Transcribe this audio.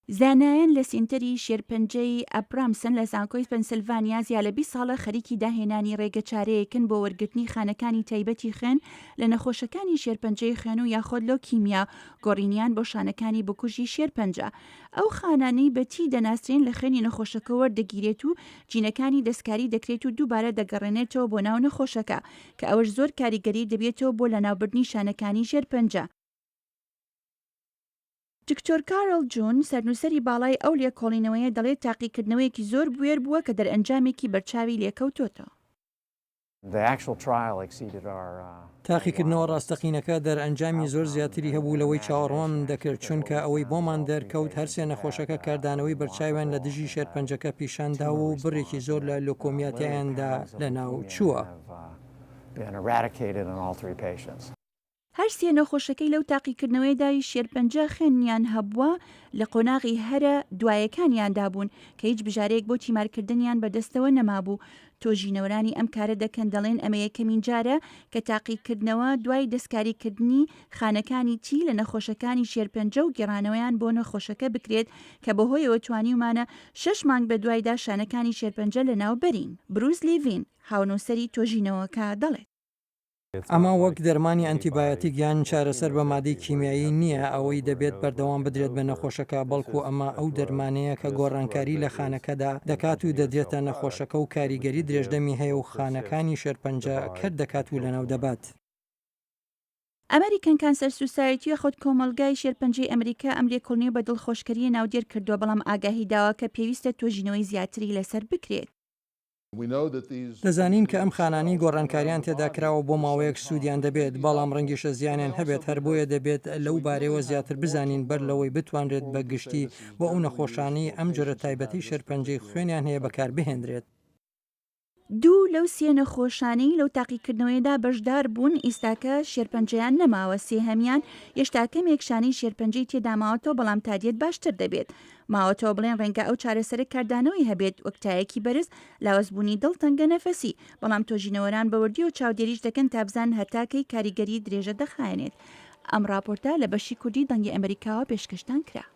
زانایان لە سینتەری شێرپەنجەی ئەبرامسن لە زانکۆی پەنسیلڤانیا زیاد لە 20 ساڵە خەریکی داهێنانی ڕێگە چارەیەکن بۆ وەرگرتنی خانەکانی تایبەتی خوێن لە نەخۆشەکانی شێرپەنجەی خوێن و یاخۆد لۆکیمیا گۆڕینیان بۆ شانەکانی بکوژی شێرپەنجە. ئەو خانانەی بەتی دەناسرێن لە خوێنی نەخۆشەکە وەردەگیرێت و جینەکانی دەستکاری دەکرێت و دووبارە دەگەڕێنێتەوە بۆ ناو نەخۆشەکە کە ئەوەش زۆر کاریگەری دەبێتەوە بۆ لەناوبردنی شانەکانی شێرپەنجە. دکتۆر کارل جون سەرنووسەری باڵای ئەو لێکۆڵینەوەیە دەڵێت تاقیکردنەوەیەکی زۆر بوێر بووە کە دەرئەنجامێکی بەرچاوی لێکەوتۆتەوە. تاقیکردنەوە ڕاستەقینەکە دەرئەنجامی زۆر زیاتری هەبوو لەوەی چاوەڕوان دەکرد چونکە ئەوەی بۆمان دەرکەوت هەرسێ نەخۆشەکە کاردانەوەی بەرچاویان لە دژی شێرپەنجەکە پیشاندا و بڕێکی زۆر لە لۆکۆمیاتیاندا لە ناو چووە. هەر سێ نەخۆشەکەی لەو تاقیکردنەوەیدای شێرپەنجە خوێنیان هەبووە لە قۆناغی هەرە دوایەکانیاندا بوون کە هیچ بژارەیەک بۆ تیمارکردنیان بەدەستەوە نەمابوو. تۆژینەوەرانی ئەم کارە دەکەن دەڵێن ئەمە یەکەمین جارە کە تاقیکردنەوە دوای دەستکاریکردنی خانەکانی تی لە نەخۆشەکانی شێرپەنجە و گێڕانەوەیان بۆ نەخۆشەکە بکرێت کە بەهۆیەوە توانیومانە 6 مانگ بە دوایدا شانەکانی شێرپەنجە لە ناو بەرین. بروس لیڤین هاونووسەری تۆژینەوەکە دەڵێت ئەمە وەک دەرمانی ئەنتیبایۆتیک یان چارەسەر بە مادەی کیمیایی نییە ئەوەی دەبێت بەردەوام بدرێت بە نەخۆشەکە، بەڵکو ئەمە ئەو دەرمانەیە کە گۆڕانکاری لە خانەکەدا دەکات و دەدرێتە نەخۆشەکە و کاریگەری درێژدەمی هەیە و خانەکانی شێرپەنجە کرد دەکات و لەناو دەبات. ئەمریکن کانسەر سوسایەتی خۆت کۆمەلگای شێرپەنجەی ئەمریکا ئەم لێکۆڵینەوە بە دڵخۆشکەری ناودێر کردووە، بەڵام ئاگاهی داوە کە پێویستە تۆژینەوەی زیاتری لەسەر بکرێت. دەزانین کە ئەم خانانی گۆڕانکاریان تێدا کراوە بۆ ماوەیەک سوودیان دەبێت، بەڵام ڕەنگیشە زیانیان هەبێت، هەر بۆیە دەبێت لەو بارەوە زیاتر بزانین بەر لەوەی بتوانرێت بە گشتی بۆ ئەو نەخۆشانی ئەم جۆرە تایبەتی شێرپەنجەی خوێنیان هەیە بەکار بهێنرێت. 2 لەو 3 نەخۆشانەی لەو تاقیکردنەوەیدا بەشدار بوون ئیستاکە شێرپەنجەیان نەماوە، سێهەمیان هێشتاکە مێکشانەی شێرپەنجەی تێداماوەتەوە، بەڵام تادیێت باشتر دەبێت. ماوەتەوە بڵێن ڕێنگە ئەو چارەسەرە کاردانەوەی هەبێت وەکتایەکی بەرز لاوەزبوونی دڵ تەنگە نەفەسی، بەڵام تۆژینەوەران بەوردی و چاودێریش دەکەن تا بزان هەتاکەی کاریگەری درێژە دەخایەنێت. ئەم راپۆرتە لە بەشی کوردی دەنگی ئەمریکاوە پێشکەشتان کرا.